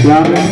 तैयार है।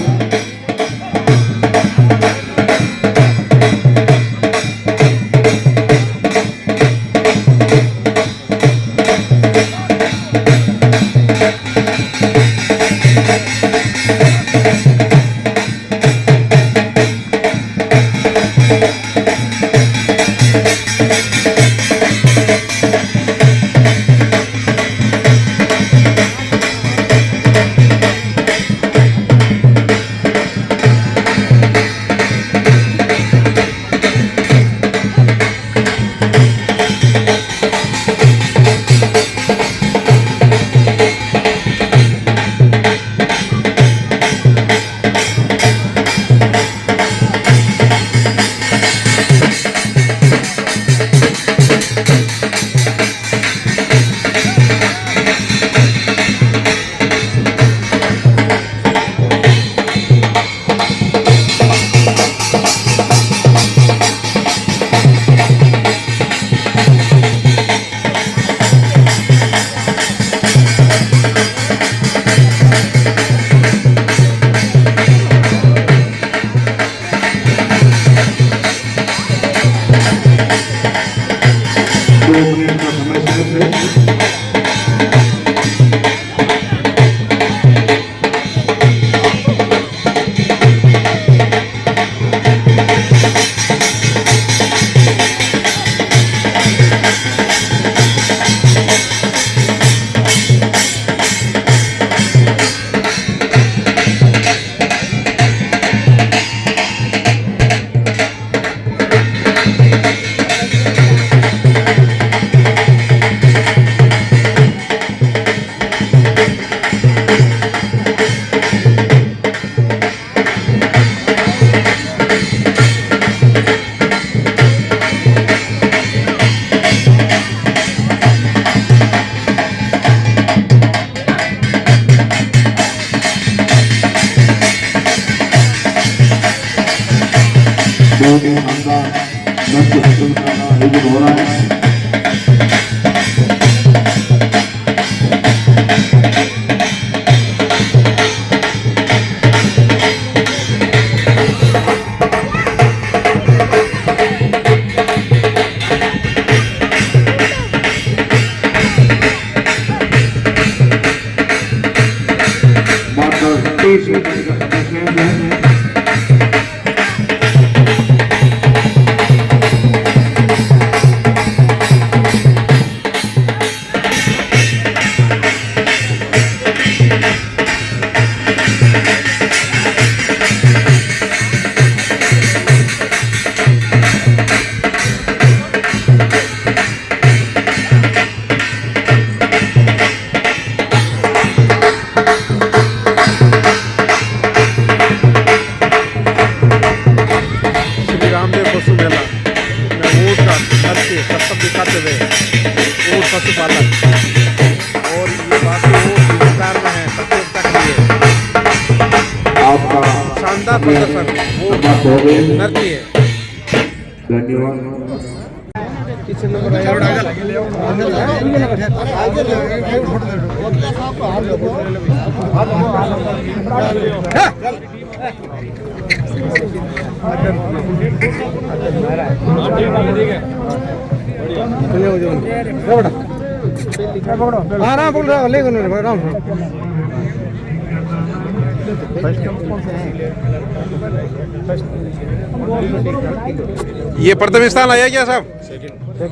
ये प्रथम स्थान आया क्या साहब?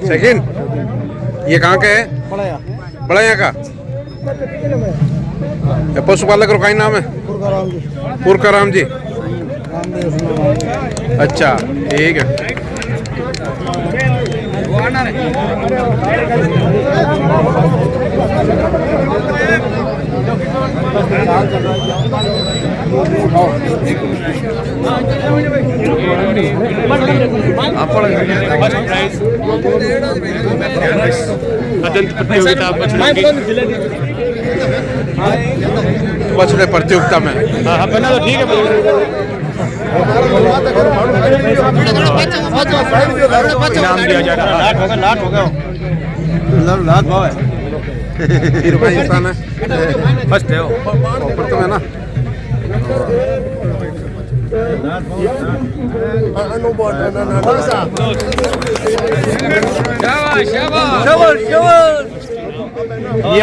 सेकंड। ये कहाँ का है? बड़ा यहाँ का। पशुपालक का नाम है? पुरकाराम जी। अच्छा ठीक है। बछड़े प्रतियोगिता में हाँ पहले तो ठीक है। इनाम दिया जा रहा है। लाख हो गया लाख भाव है। स्थान है फर्स्ट है वो प्रथम है ना। ये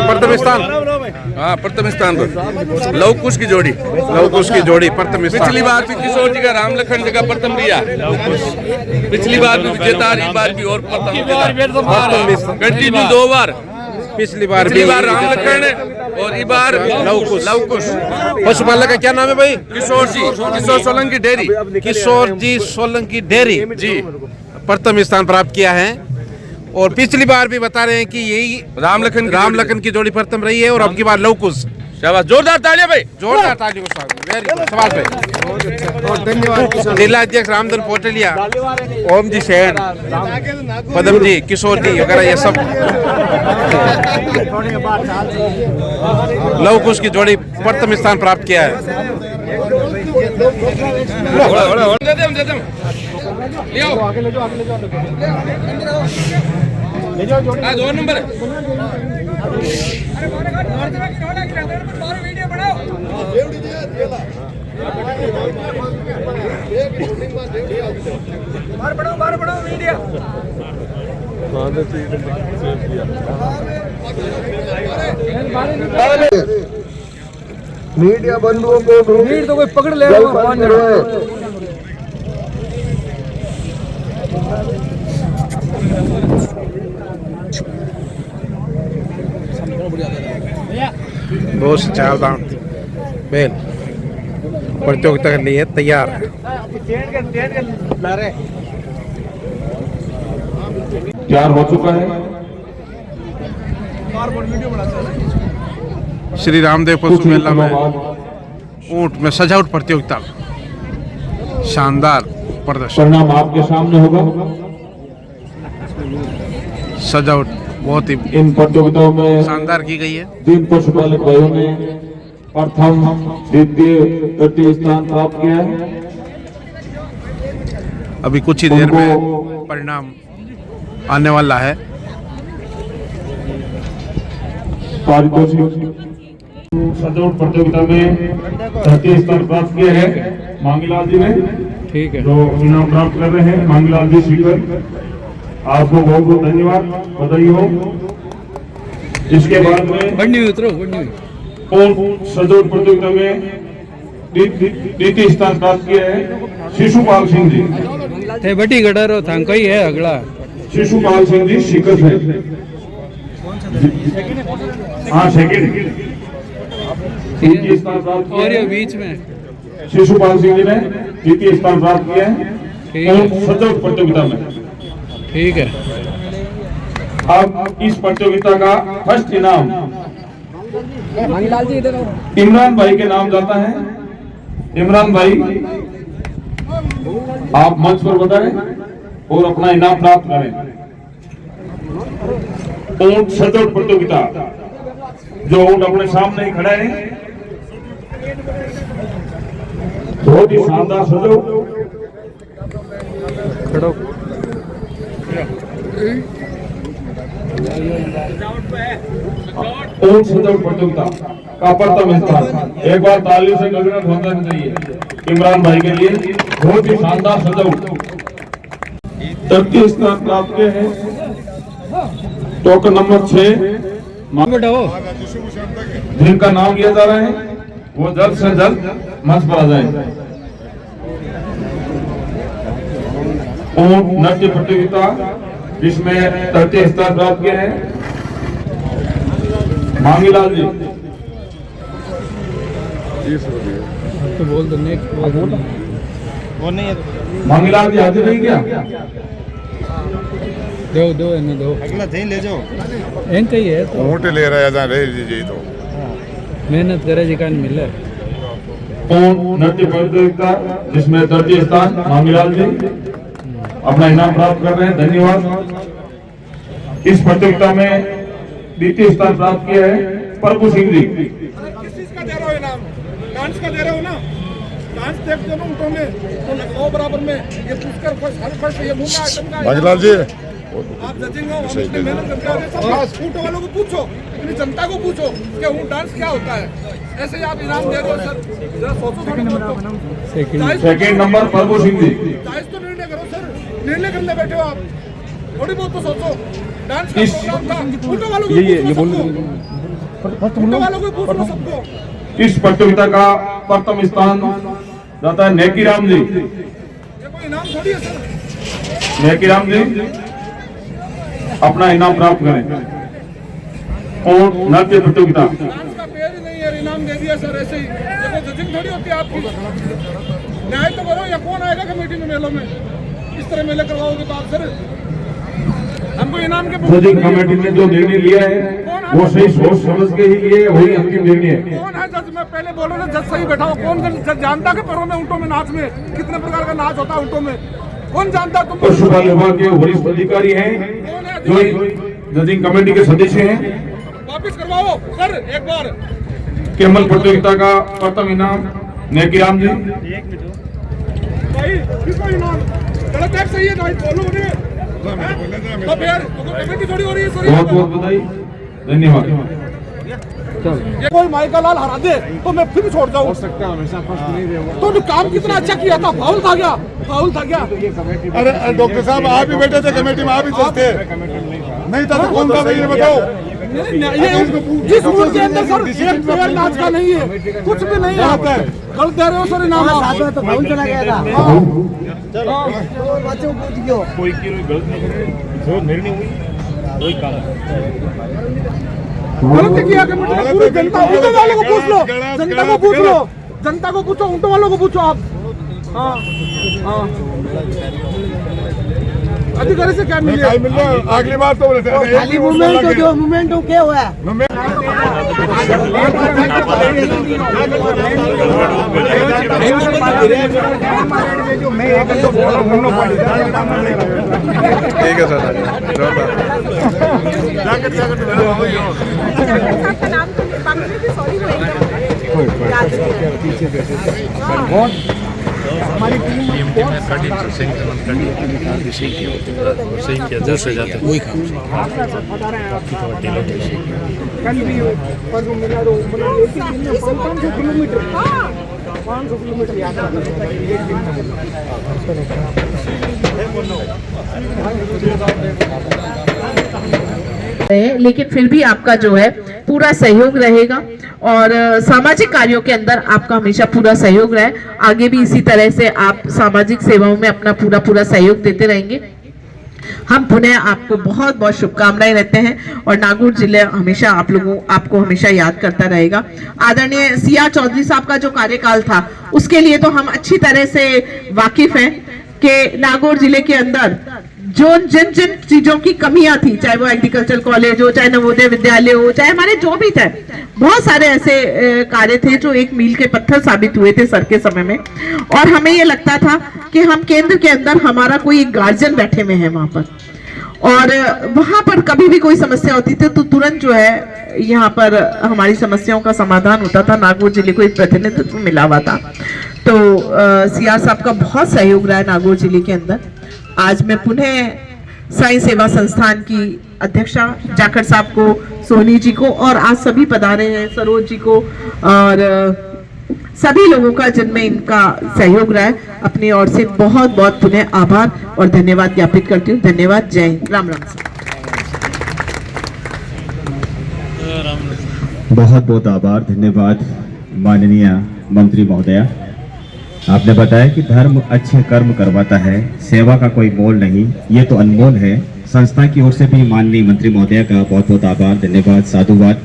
प्रथम स्थान, हाँ प्रथम स्थान पर लवकुश की जोड़ी, लवकुश की जोड़ी प्रथम स्थान। पिछली बार भी किशोर जी का राम लखन जी का प्रथम लिया, पिछली बार भी विजेता, इस बार भी और प्रथम कंटिन्यू 2 बार। पिछली बार राम लखन और इस बार लवकुश। पशुपालक का क्या नाम है भाई? किशोर जी, किशोर सोलंकी डेयरी, किशोर जी सोलंकी डेयरी जी प्रथम स्थान प्राप्त किया है। और पिछली बार भी बता रहे हैं कि यही राम लखन की जोड़ी प्रथम रही है और अब की बार लवकुश। शाबाश, जोरदार तालियां भाई, जोरदार तालियों को स्वागत। वेरी गुड, शाबाश भाई। धन्यवाद जिला अध्यक्ष रामधन पोटलिया, ओम जी शहर, पदम जी, किशोर जी वगैरह ये सब लवकुश की जोड़ी प्रथम स्थान प्राप्त किया है। दो नंबर मीडिया बंधुओं को भीड़ तो कोई पकड़ ले बहुत से 4 दांत बैल प्रतियोगिता के लिए तैयार है। तैयार हो चुका है। श्री रामदेव पशु मेला में ऊंट में सजावट प्रतियोगिता, शानदार प्रदर्शन, परिणाम आपके सामने होगा। सजावट बहुत ही इन प्रतियोगिताओं में शानदार की गई है। 3 पशुपालक भाइयों ने प्रथम, द्वितीय, तृतीय स्थान प्राप्त किया है। अभी कुछ ही देर में परिणाम आने वाला है। पारितोषिक सजावट प्रतियोगिता में तृतीय स्थान प्राप्त किया है मांगीलाल जी ने, ठीक है, जो इनाम प्राप्त कर रहे हैं। मांगीलाल जी स्वीकर, आपको बहुत बहुत धन्यवाद, बधाई हो। इसके बाद में सजावट प्रतियोगिता में द्वितीय स्थान प्राप्त किया है शिशुपाल सिंह जी। बटी गडर थांकई है अगला शिशुपाल सिंह जी शिकत है, हाँ सेकंड। द्वितीय स्थान प्राप्त किया और ये है बीच में शिशुपाल सिंह जी ने द्वितीय स्थान प्राप्त किया है सजावट प्रतियोगिता में, ठीक है। अब इस प्रतियोगिता का फर्स्ट इनाम इमरान भाई के नाम जाता है। इमरान भाई आप मंच पर बताएं और अपना इनाम प्राप्त करें। ऊंट सजावट प्रतियोगिता, जो ऊंट अपने सामने ही खड़ा है, बहुत ही शानदार सजावट। ऊंट सजावट प्रतियोगिता का प्रथम स्थान, एक बार ताली से गगनत होना चाहिए इमरान भाई के लिए, बहुत ही शानदार सजावट। तृतीय स्थान प्राप्त किए हैं टोकन नंबर 6, जिनका नाम लिया जा रहा है वो जल्द से जल्द मंच पर आ जाए। ऊंट नृत्य प्रतियोगिता जिसमें तृतीय स्थान प्राप्त किया है मांगीलाल जी। तो बोल दो नेक्स्ट वो नहीं है, मांगीलाल जी हाजिर नहीं क्या? दो इन्हें दो अगला थे ले जाओ। एंक ही है तो ऊँट ले रहा है ले लीजिए तो मेहनत करे जी कान मिले। ऊंट नृत्य प्रतियोगिता जिसमें तृतीय स्थान मांगीलाल जी अपना इनाम प्राप्त कर रहे हैं, धन्यवाद। इस प्रतियोगिता में द्वितीय स्थान प्राप्त किया है प्रभु सिंह जी। किस चीज का दे रहे हो इनाम? डांस का दे रहे हो ना? डांस देखते हो ना ऊँटों में, तो लगाओ बराबर में। ये पूछकर फर्स्ट ये मुंह का आइटम का मंजलाल जी आप जजेंगे, हम इतनी मेहनत करके आ रहे हैं। सब ऊँटों वालों को पूछो अपनी जनता को पूछो कि वो डांस क्या होता है। ऐसे ही आप इनाम दे रहे हो सर, जरा सोचो थोड़ा बहुत तो। सेकंड नंबर प्रभु सिंह जी। चाइस तो निर्णय करो सर, निर्णय करने बैठे हो आप, थोड़ी बहुत तो सोचो। डांस का प्रोग्राम था, उल्टो वालों को पूछ लो सबको। इस प्रतियोगिता का प्रथम स्थान जाता है नेकी राम जी। ये कोई इनाम थोड़ी है सर। नेकी राम जी अपना इनाम प्राप्त करें। और नृत्य प्रतियोगिता डांस का पेड़ ही नहीं है, इनाम दे दिया सर ऐसे ही। देखो जजिंग थोड़ी होती है आपकी, न्याय तो करो। या कौन आएगा कमेटी में मेलों में? इस तरह मेले करवाओगे तो आप सर हमको इनाम के जजिंग कमेटी ने जो निर्णय लिया है वो सही सोच समझ के ही लिए, वही अंतिम निर्णय है। कौन है जज? मैं पहले बोल रहा था जज सही बैठा हो। कौन जज जानता कि पैरों में ऊँटों में नाच में कितने प्रकार का नाच होता है ऊँटों में? कौन जानता? तुम पशुपालन विभाग के वरिष्ठ अधिकारी हैं जो जजिंग कमेटी के सदस्य हैं। वापिस करवाओ सर एक बार। केमल प्रतियोगिता का प्रथम इनाम नेकी राम जी। भाई किसको इनाम? गलत है सही है भाई, बोलो उन्हें। तो फिर कमेटी थोड़ी हो रही है सर। बहुत बहुत बधाई, धन्यवाद। ये कोई माइका लाल हरा दे तो मैं फिर छोड़ जाऊँ। तो काम कितना अच्छा किया था, फाउल था क्या? फाउल था क्या? अरे डॉक्टर साहब आप ही बैठे थे कमेटी में, आप ही चलते नहीं था तो कौन था ये बताओ। ये जिस मूड के अंदर सर एक पेड़ नाच का नहीं है, कुछ भी नहीं है। गलत दे रहे हो सर इनाम। तो फाउल चला गया था। कोई गलत नहीं करे, जो निर्णय हुई वही काम। गलत किया कमेटी ने। पूरी जनता, ऊँटों वालों को पूछ लो, जनता को पूछ लो, जनता को पूछो, ऊँटों वालों को पूछो आप। हाँ हाँ अधिकारी से क्या मिले? अगली बार तो खाली मूवमेंट जो मूवमेंट हो क्या हुआ है? ठीक है सर। हमारी टीम कल भी परसों मिला दो, मतलब एक ही दिन में 500 किलोमीटर 500 किलोमीटर यात्रा लेकिन फिर भी आपका जो है पूरा सहयोग रहेगा और सामाजिक कार्यों के अंदर आपका हमेशा पूरा सहयोग रहे। आगे भी इसी तरह से आप सामाजिक सेवाओं में अपना पूरा सहयोग देते रहेंगे। हम पुनः आपको बहुत बहुत शुभकामनाएं देते हैं और नागौर जिले हमेशा आपको हमेशा याद करता रहेगा। आदरणीय सीआर चौधरी साहब का जो कार्यकाल था उसके लिए तो हम अच्छी तरह से वाकिफ हैं कि नागौर जिले के अंदर जिन चीजों की कमियां थी, चाहे वो एग्रीकल्चर कॉलेज हो, चाहे नवोदय विद्यालय हो, चाहे हमारे जो भी थे, बहुत सारे ऐसे कार्य थे जो एक मील के पत्थर साबित हुए थे सर के समय में। और हमें ये लगता था कि हम केंद्र के अंदर हमारा कोई एक गार्जियन बैठे हुए हैं वहां पर, और वहां पर कभी भी कोई समस्या होती थी तो तुरंत जो है यहाँ पर हमारी समस्याओं का समाधान होता था। नागौर जिले को एक प्रतिनिधित्व मिला हुआ था। तो सीआर साहब का बहुत सहयोग रहा है नागौर जिले के अंदर। आज मैं पुनः साईं सेवा संस्थान की अध्यक्षा जाखड़ साहब को, सोनी जी को और आज सभी पधारे हैं सरोज जी को और सभी लोगों का जिनमें इनका सहयोग रहा है, अपनी ओर से बहुत बहुत पुनः आभार और धन्यवाद ज्ञापित करती हूँ। धन्यवाद। जय हिंद। राम राम। बहुत बहुत आभार, धन्यवाद माननीय मंत्री महोदया। आपने बताया कि धर्म अच्छे कर्म करवाता है, सेवा का कोई मोल नहीं, ये तो अनमोल है। संस्था की ओर से भी माननीय मंत्री महोदया का बहुत बहुत आभार, धन्यवाद, साधुवाद।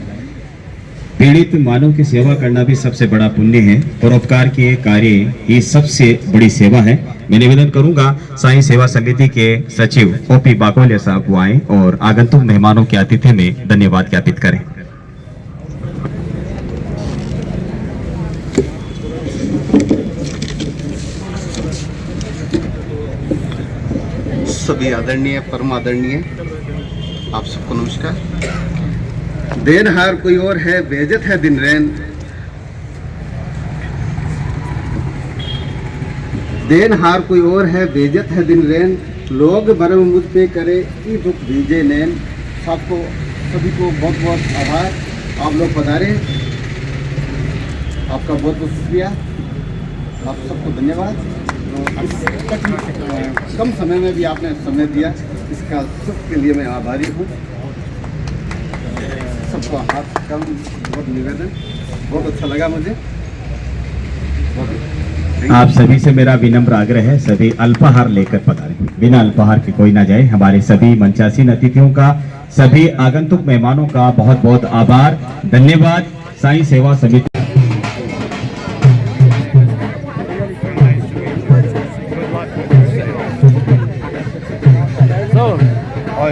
पीड़ित मानव की सेवा करना भी सबसे बड़ा पुण्य है। परोपकार के कार्य ये सबसे बड़ी सेवा है। मैं निवेदन करूंगा साईं सेवा समिति के सचिव ओपी बाकोलिया साहब को आए और आगंतुक मेहमानों के आतिथ्य में धन्यवाद ज्ञापित करें। सभी आदरणीय परम आदरणीय आप सबको नमस्कार। देनहार कोई और है, बेइज्जत है दिन रैन। देनहार कोई और है, बेइज्जत है दिन रैन। लोग भरम मुझ पे करे ई दुख दीजे नैन। सबको सभी को बहुत बहुत आभार। आप लोग पधारे, आपका बहुत बहुत शुक्रिया, आप सबको धन्यवाद। इस कम समय में भी आपने समय दिया, इसका सबके लिए मैं आभारी हूँ। सबको हाथ कम बहुत निवेदन, बहुत अच्छा लगा मुझे। आप सभी से मेरा विनम्र आग्रह है, सभी अल्पाहार लेकर पधारें, बिना अल्पाहार के कोई ना जाए। हमारे सभी मंचासीन अतिथियों का, सभी आगंतुक मेहमानों का बहुत बहुत आभार, धन्यवाद। साईं सेवा समिति और